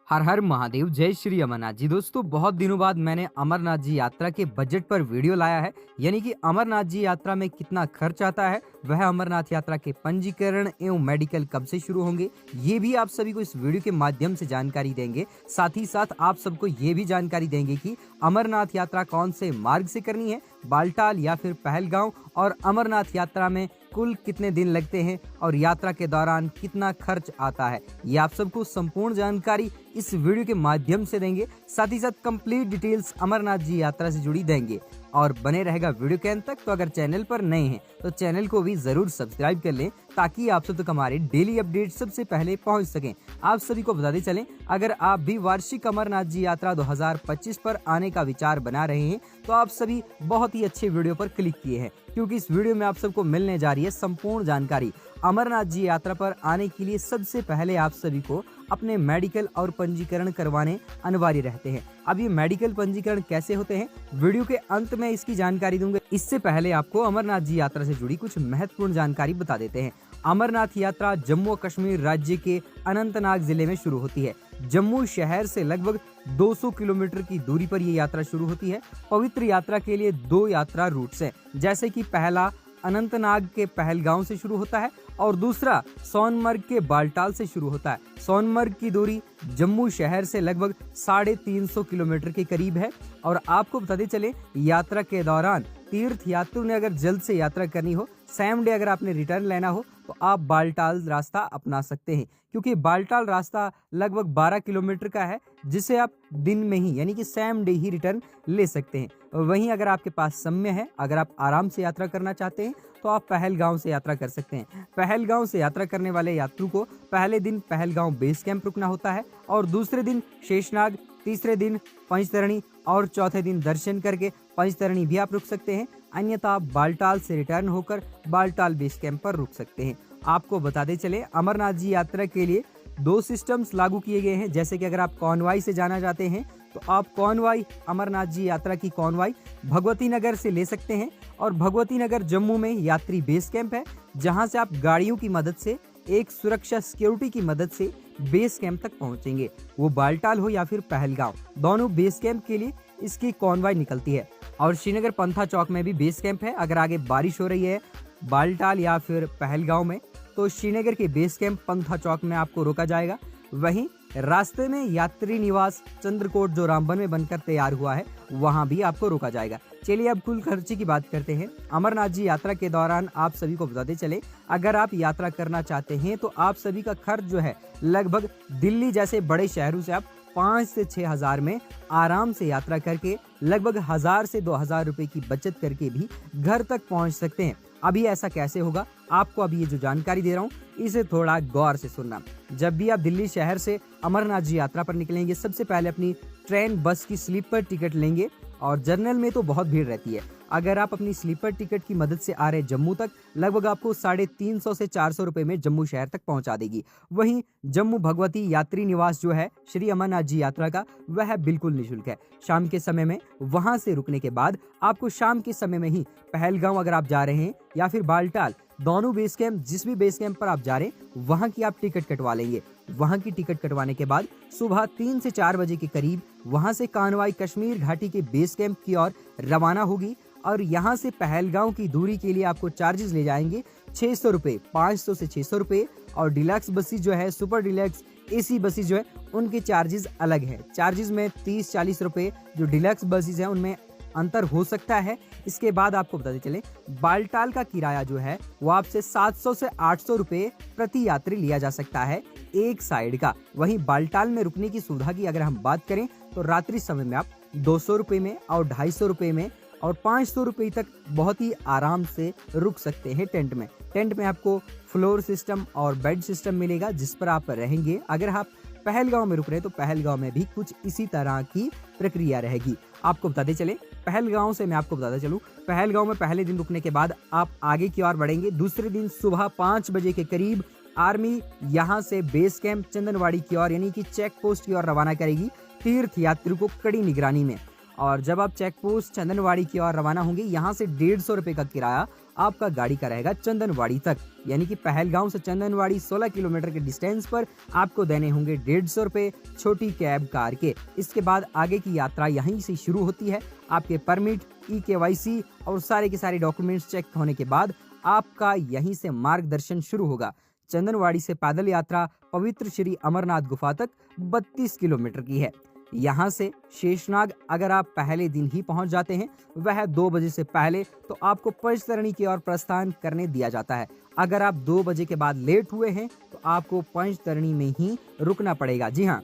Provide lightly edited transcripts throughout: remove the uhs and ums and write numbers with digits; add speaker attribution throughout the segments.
Speaker 1: हर हर महादेव, जय श्री अमरनाथ जी। दोस्तों, बहुत दिनों बाद मैंने अमरनाथ जी यात्रा के बजट पर वीडियो लाया है। यानी कि अमरनाथ जी यात्रा में कितना खर्च आता है, वह अमरनाथ यात्रा के पंजीकरण एवं मेडिकल कब से शुरू होंगे, ये भी आप सभी को इस वीडियो के माध्यम से जानकारी देंगे। साथ ही साथ आप सबको ये भी जानकारी देंगे कि अमरनाथ यात्रा कौन से मार्ग से करनी है, बालटाल या फिर पहलगांव, और अमरनाथ यात्रा में कुल कितने दिन लगते हैं और यात्रा के दौरान कितना खर्च आता है। ये आप सबको संपूर्ण जानकारी इस वीडियो के माध्यम से देंगे। साथ ही साथ कंप्लीट डिटेल्स अमरनाथ जी यात्रा से जुड़ी देंगे और बने रहेगा वीडियो के अंत तक। तो अगर चैनल पर नए हैं तो चैनल को भी जरूर सब्सक्राइब कर लें, ताकि आप सब तक हमारे डेली अपडेट सबसे पहले पहुंच सकें। आप सभी को बताते चलें, अगर आप भी वार्षिक अमरनाथ जी यात्रा 2025 पर आने का विचार बना रहे हैं तो आप सभी बहुत ही अच्छे वीडियो पर क्लिक किए हैं, क्योंकि इस वीडियो में आप सबको मिलने जा रही है संपूर्ण जानकारी। अमरनाथ जी यात्रा पर आने के लिए सबसे पहले आप सभी को अपने मेडिकल और पंजीकरण करवाने अनिवार्य रहते हैं। अब ये मेडिकल पंजीकरण कैसे होते हैं, वीडियो के अंत में इसकी जानकारी दूंगा। इससे पहले आपको अमरनाथ जी यात्रा से जुड़ी कुछ महत्वपूर्ण जानकारी बता देते हैं। अमरनाथ यात्रा जम्मू और कश्मीर राज्य के अनंतनाग जिले में शुरू होती है। जम्मू शहर से लगभग 200 किलोमीटर की दूरी पर ये यात्रा शुरू होती है। पवित्र यात्रा के लिए 2 यात्रा रूट्स हैं, जैसे कि पहला अनंतनाग के पहलगांव से शुरू होता है और दूसरा सोनमर्ग के बालटाल से शुरू होता है। सोनमर्ग की दूरी जम्मू शहर से लगभग 350 किलोमीटर के करीब है। और आपको बताते चले, यात्रा के दौरान तीर्थ यात्रियों ने अगर जल्द से यात्रा करनी हो, सेम डे अगर आपने रिटर्न लेना हो, तो आप बालटाल रास्ता अपना सकते हैं, क्योंकि बालटाल रास्ता लगभग 12 किलोमीटर का है, जिसे आप दिन में ही यानी कि सेम डे ही रिटर्न ले सकते हैं। वहीं अगर आपके पास समय है, अगर आप आराम से यात्रा करना चाहते हैं, तो आप पहलगांव से यात्रा कर सकते हैं। पहलगांव से यात्रा करने वाले यात्रियों को पहले दिन पहलगांव बेस कैंप रुकना होता है और दूसरे दिन शेषनाग, तीसरे दिन पंचतरणी और चौथे दिन दर्शन करके पंचतरणी भी आप रुक सकते हैं। अन्यथा आप बालटाल से रिटर्न होकर बालटाल बेस कैंप पर रुक सकते हैं। आपको बताते चले, अमरनाथ जी यात्रा के लिए 2 सिस्टम्स लागू किए गए हैं। जैसे कि अगर आप कॉनवाई से जाना चाहते हैं तो आप कॉनवाई, अमरनाथ जी यात्रा की कॉनवाई भगवती नगर से ले सकते हैं। और भगवती नगर जम्मू में यात्री बेस कैंप है, जहां से आप गाड़ियों की मदद से, एक सुरक्षा सिक्योरिटी की मदद से बेस कैंप तक पहुंचेंगे। वो बालटाल हो या फिर पहलगांव, दोनों बेस कैंप के लिए इसकी कॉनवाई निकलती है। और श्रीनगर पंथा चौक में भी बेस कैंप है। अगर आगे बारिश हो रही है बालटाल या फिर पहलगांव में, तो श्रीनगर के बेस कैंप पंथा चौक में आपको रोका जाएगा। वहीं रास्ते में यात्री निवास चंद्रकोट, जो रामबन में बनकर तैयार हुआ है, वहां भी आपको रोका जाएगा। चलिए अब कुल खर्चे की बात करते हैं। अमरनाथ जी यात्रा के दौरान आप सभी को बताते चले, अगर आप यात्रा करना चाहते हैं तो आप सभी का खर्च जो है, लगभग दिल्ली जैसे बड़े शहरों से आप 5 से 6 हजार में आराम से यात्रा करके लगभग 1000 से 2000 रुपए की बचत करके भी घर तक पहुंच सकते हैं। अभी ऐसा कैसे होगा, आपको अभी ये जो जानकारी दे रहा हूँ इसे थोड़ा गौर से सुनना। जब भी आप दिल्ली शहर से अमरनाथ जी यात्रा पर निकलेंगे, सबसे पहले अपनी ट्रेन बस की स्लीपर टिकट लेंगे। और जर्नल में तो बहुत भीड़ रहती है। अगर आप अपनी स्लीपर टिकट की मदद से आ रहे जम्मू तक, लगभग आपको 350 से 400 रुपए में जम्मू शहर तक पहुंचा देगी। वहीं जम्मू भगवती यात्री निवास जो है श्री अमरनाथ जी यात्रा का, वह बिल्कुल निःशुल्क है। शाम के समय में वहां से रुकने के बाद आपको शाम के समय में ही पहलगांव अगर आप जा रहे हैं या फिर बालटाल, दोनों बेस कैंप, जिस भी बेस कैंप पर आप जा रहे हैं वहां की आप टिकट कटवा लेंगे। वहां की टिकट कटवाने के बाद सुबह 3 से 4 बजे के करीब वहां से कानवाई कश्मीर घाटी के बेस कैंप की ओर रवाना होगी। और यहां से पहलगांव की दूरी के लिए आपको चार्जेस ले जाएंगे 600 रुपए, 500 से 600 रुपए। और डिलक्स बसेस जो है, सुपर डिलक्स एसी बसेस जो है, उनके चार्जेस अलग है। चार्जेस में 30-40 रुपए जो डिलक्स बसेस है उनमें अंतर हो सकता है। इसके बाद आपको बताते चले, बालटाल का किराया जो है वो आपसे 700 से 800 रुपए प्रति यात्री लिया जा सकता है, एक साइड का। वहीं बालटाल में रुकने की सुविधा की अगर हम बात करें तो रात्रि समय में आप 200 रुपए में और 250 रुपए में और 500 रुपए तक बहुत ही आराम से रुक सकते हैं टेंट में। टेंट में आपको फ्लोर सिस्टम और बेड सिस्टम मिलेगा, जिस पर आप रहेंगे। अगर आप पहलगांव में रुक रहे हैं तो पहलगांव में भी कुछ इसी तरह की प्रक्रिया रहेगी। आपको बताते चले, पहलगांव से मैं आपको बताता चलूं, पहलगांव में पहले दिन रुकने के बाद आप आगे की ओर बढ़ेंगे। दूसरे दिन सुबह 5 बजे के करीब आर्मी यहां से बेस कैंप चंदनवाड़ी की ओर यानी कि चेक पोस्ट की ओर रवाना करेगी, तीर्थ यात्रियों को कड़ी निगरानी में। और जब आप चेक पोस्ट चंदनवाड़ी की ओर रवाना होंगे, यहाँ से 150 रुपए का किराया आपका गाड़ी का रहेगा चंदनवाड़ी तक, यानी कि पहलगांव से चंदनवाड़ी 16 किलोमीटर के डिस्टेंस पर आपको देने होंगे 150 रुपए छोटी कैब कार के। इसके बाद आगे की यात्रा यहीं से शुरू होती है। आपके परमिट, ई-केवाईसी और सारे के सारे डॉक्यूमेंट्स चेक होने के बाद आपका यहीं से मार्गदर्शन शुरू होगा। चंदनवाड़ी से पैदल यात्रा पवित्र श्री अमरनाथ गुफा तक 32 किलोमीटर की है। यहाँ से शेषनाग अगर आप पहले दिन ही पहुंच जाते हैं, वह 2 बजे से पहले, तो आपको पंचतरणी की ओर प्रस्थान करने दिया जाता है। अगर आप 2 बजे के बाद लेट हुए हैं तो आपको पंचतरणी में ही रुकना पड़ेगा। जी हाँ,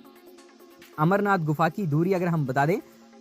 Speaker 1: अमरनाथ गुफा की दूरी अगर हम बता दें,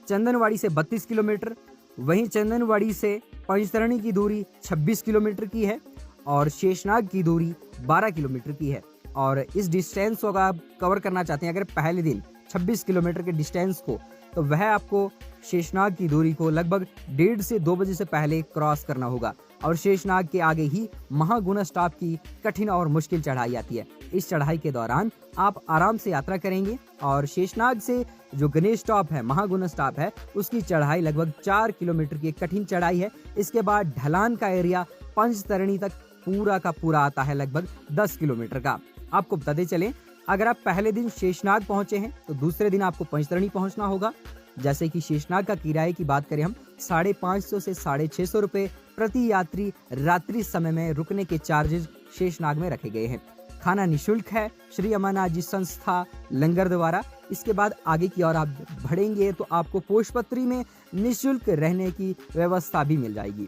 Speaker 1: चंदनवाड़ी से 32 किलोमीटर, वहीं चंदनवाड़ी से पंचतरणी की दूरी 26 किलोमीटर की है और शेषनाग की दूरी 12 किलोमीटर की है। और इस डिस्टेंस को अगर आप कवर करना चाहते हैं, अगर पहले दिन 26 किलोमीटर के डिस्टेंस को, तो वह आपको शेषनाग की दूरी को लगभग 1:30 से 2 बजे से पहले क्रॉस करना होगा। और शेषनाग के आगे ही महागुना स्टॉप की कठिन और मुश्किल चढ़ाई आती है। इस चढ़ाई के दौरान आप आराम से यात्रा करेंगे और शेषनाग से जो गणेश स्टॉप है, महागुना स्टॉप है, उसकी चढ़ाई लगभग 4 किलोमीटर की कठिन चढ़ाई है। इसके बाद ढलान का एरिया पंचतरणी तक पूरा का पूरा आता है, लगभग 10 किलोमीटर का। आपको बताते चलें, अगर आप पहले दिन शेषनाग पहुंचे हैं तो दूसरे दिन आपको पंचतरणी पहुंचना होगा। जैसे कि शेषनाग का किराए की बात करें हम, 550 से 650 रुपए प्रति यात्री रात्रि समय में रुकने के चार्जेस शेषनाग में रखे गए हैं। खाना निःशुल्क है श्री अमरनाथ जी संस्था लंगर द्वारा। इसके बाद आगे की ओर आप बढ़ेंगे तो आपको पोषपत्री में निःशुल्क रहने की व्यवस्था भी मिल जाएगी।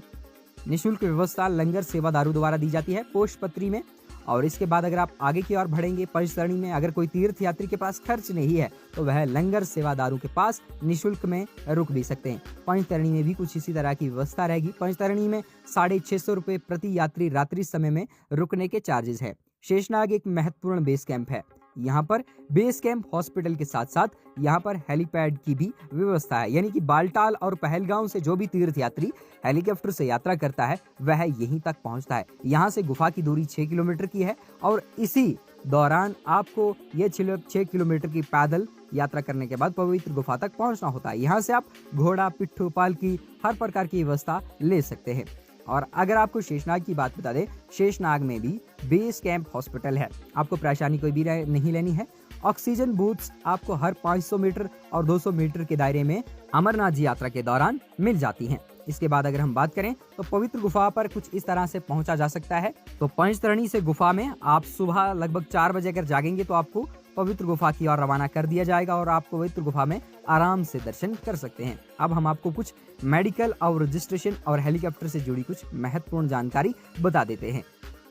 Speaker 1: निःशुल्क व्यवस्था लंगर सेवादारों द्वारा दी जाती है पोषपत्री में। और इसके बाद अगर आप आगे की ओर बढ़ेंगे पंचतरणी में, अगर कोई तीर्थ यात्री के पास खर्च नहीं है तो वह लंगर सेवादारों के पास निःशुल्क में रुक भी सकते हैं। पंचतरणी में भी कुछ इसी तरह की व्यवस्था रहेगी। पंचतरणी में 650 रुपए प्रति यात्री रात्रि समय में रुकने के चार्जेस है। शेषनाग एक महत्वपूर्ण बेस कैंप है। यहाँ पर बेस कैंप हॉस्पिटल के साथ साथ यहाँ पर हेलीपैड की भी व्यवस्था है, यानी कि बालटाल और पहलगांव से जो भी तीर्थ यात्री हेलीकॉप्टर से यात्रा करता है वह यहीं तक पहुँचता है। यहाँ से गुफा की दूरी 6 किलोमीटर की है और इसी दौरान आपको ये 6 किलोमीटर की पैदल यात्रा करने के बाद पवित्र गुफा तक पहुँचना होता है। यहाँ से आप घोड़ा, पिट्ठू, पालकी हर प्रकार की व्यवस्था ले सकते हैं। और अगर आपको शेषनाग की बात बता दें, शेषनाग में भी बेस कैंप हॉस्पिटल है। आपको परेशानी कोई भी नहीं लेनी है। ऑक्सीजन बूथ्स आपको हर 500 मीटर और 200 मीटर के दायरे में अमरनाथ जी यात्रा के दौरान मिल जाती हैं। इसके बाद अगर हम बात करें तो पवित्र गुफा पर कुछ इस तरह से पहुंचा जा सकता है। तो पंचतरणी से गुफा में आप सुबह लगभग 4 बजे अगर जागेंगे तो आपको पवित्र गुफा की ओर रवाना कर दिया जाएगा और आप पवित्र गुफा में आराम से दर्शन कर सकते हैं। अब हम आपको कुछ मेडिकल और रजिस्ट्रेशन और हेलीकॉप्टर से जुड़ी कुछ महत्वपूर्ण जानकारी बता देते हैं।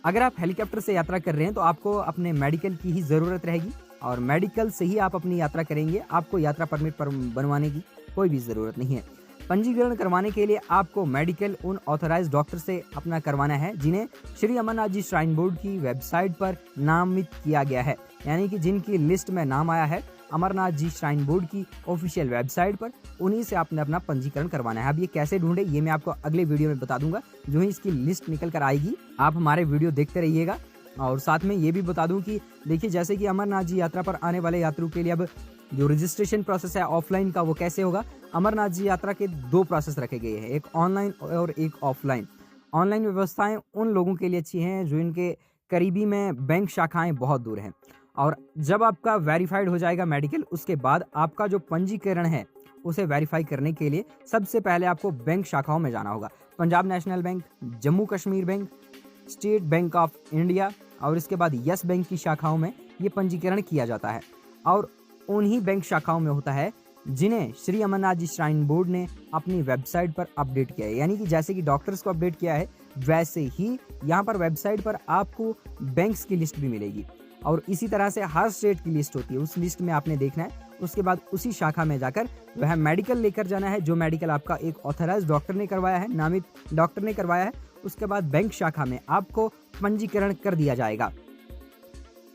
Speaker 1: अगर आप हेलीकॉप्टर से यात्रा कर रहे हैं तो आपको अपने मेडिकल की ही जरूरत रहेगी और मेडिकल से ही आप अपनी यात्रा करेंगे। आपको यात्रा परमिट पर बनवाने की कोई भी जरूरत नहीं है। पंजीकरण करवाने के लिए आपको मेडिकल उन ऑथराइज्ड डॉक्टर से अपना करवाना है जिन्हें श्री अमरनाथ जी श्राइन बोर्ड की वेबसाइट पर नामित किया गया है, यानी कि जिनकी लिस्ट में नाम आया है अमरनाथ जी श्राइन बोर्ड की ऑफिशियल वेबसाइट पर, उन्हीं से आपने अपना पंजीकरण करवाना है। अब ये कैसे ढूंढे ये मैं आपको अगले वीडियो में बता दूंगा। जो ही इसकी लिस्ट निकल कर आएगी आप हमारे वीडियो देखते रहिएगा। और साथ में ये भी बता दूं कि देखिए, जैसे कि अमरनाथ जी यात्रा पर आने वाले यात्रियों के लिए अब जो रजिस्ट्रेशन प्रोसेस है ऑफलाइन का, वो कैसे होगा। अमरनाथ जी यात्रा के 2 प्रोसेस रखे गए हैं, एक ऑनलाइन और एक ऑफलाइन। ऑनलाइन व्यवस्थाएं उन लोगों के लिए अच्छी हैं जो इनके करीबी में बैंक शाखाएं बहुत दूर हैं। और जब आपका वेरीफाइड हो जाएगा मेडिकल, उसके बाद आपका जो पंजीकरण है उसे वेरीफाई करने के लिए सबसे पहले आपको बैंक शाखाओं में जाना होगा। Punjab national bank, Jammu Kashmir bank, state bank of India और इसके बाद यस बैंक की शाखाओं में ये पंजीकरण किया जाता है। और उन्हीं बैंक शाखाओं में होता है जिन्हें श्री अमरनाथ जी श्राइन बोर्ड ने अपनी वेबसाइट पर अपडेट किया है। यानी कि जैसे कि डॉक्टर्स को अपडेट किया है वैसे ही यहाँ पर वेबसाइट पर आपको बैंक्स की लिस्ट भी मिलेगी। और इसी तरह से हर स्टेट की लिस्ट होती है, उस लिस्ट में आपने देखना है। उसके बाद उसी शाखा में जाकर वह मेडिकल लेकर जाना है, जो मेडिकल आपका एक ऑथराइज्ड डॉक्टर ने करवाया है, नामित डॉक्टर ने करवाया है। उसके बाद बैंक शाखा में आपको पंजीकरण कर दिया जाएगा।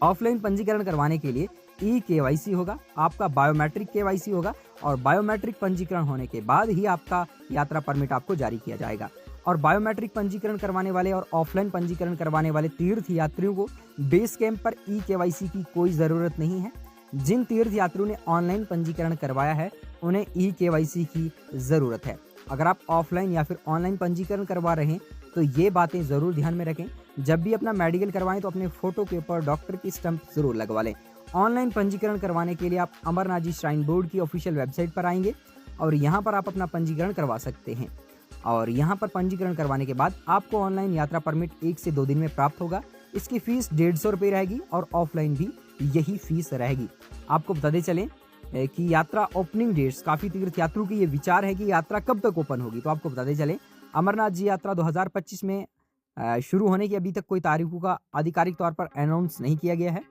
Speaker 1: ऑफलाइन पंजीकरण करवाने के लिए ई-केवाईसी होगा, आपका बायोमेट्रिक केवाईसी होगा और बायोमेट्रिक पंजीकरण होने के बाद ही आपका यात्रा परमिट आपको जारी किया जाएगा। और बायोमेट्रिक पंजीकरण करवाने वाले और ऑफलाइन पंजीकरण करवाने वाले तीर्थ यात्रियों को बेस कैंप पर ई-केवाईसी की कोई ज़रूरत नहीं है। जिन तीर्थ यात्रियों ने ऑनलाइन पंजीकरण करवाया है उन्हें ई-केवाईसी की ज़रूरत है। अगर आप ऑफलाइन या फिर ऑनलाइन पंजीकरण करवा रहे हैं तो ये बातें ज़रूर ध्यान में रखें। जब भी अपना मेडिकल करवाएं तो अपने फ़ोटो के ऊपर डॉक्टर की स्टंप ज़रूर लगवा लें। ऑनलाइन पंजीकरण करवाने के लिए आप अमरनाथ जी श्राइन बोर्ड की ऑफिशियल वेबसाइट पर आएंगे और यहाँ पर आप अपना पंजीकरण करवा सकते हैं। और यहाँ पर पंजीकरण करवाने के बाद आपको ऑनलाइन यात्रा परमिट 1 से 2 दिन में प्राप्त होगा। इसकी फीस 150 रुपये रहेगी और ऑफलाइन भी यही फीस रहेगी। आपको बताते चलें कि यात्रा ओपनिंग डेट्स, काफ़ी तीर्थ यात्रियों की ये विचार है कि यात्रा कब तक ओपन होगी, तो आपको बताते चलें अमरनाथ जी यात्रा 2025 में शुरू होने की अभी तक कोई तारीखों का आधिकारिक तौर पर अनाउंस नहीं किया गया है।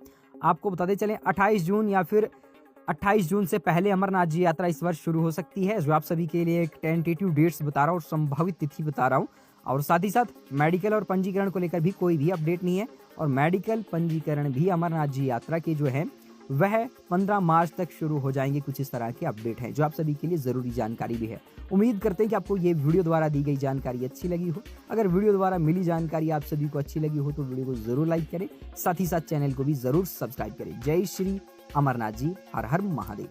Speaker 1: आपको बताते चलें 28 जून या फिर 28 जून से पहले अमरनाथ जी यात्रा इस वर्ष शुरू हो सकती है। जो आप सभी के लिए एक टेंटेटिव डेट्स बता रहा हूँ और संभावित तिथि बता रहा हूँ। और साथ ही साथ मेडिकल और पंजीकरण को लेकर भी कोई भी अपडेट नहीं है। और मेडिकल पंजीकरण भी अमरनाथ जी यात्रा के जो है वह 15 मार्च तक शुरू हो जाएंगे। कुछ इस तरह के अपडेट हैं जो आप सभी के लिए ज़रूरी जानकारी भी है। उम्मीद करते हैं कि आपको ये वीडियो द्वारा दी गई जानकारी अच्छी लगी हो। अगर वीडियो द्वारा मिली जानकारी आप सभी को अच्छी लगी हो तो वीडियो को ज़रूर लाइक करें, साथ ही साथ चैनल को भी ज़रूर सब्सक्राइब करें। जय श्री अमरनाथ जी, हर हर महादेव।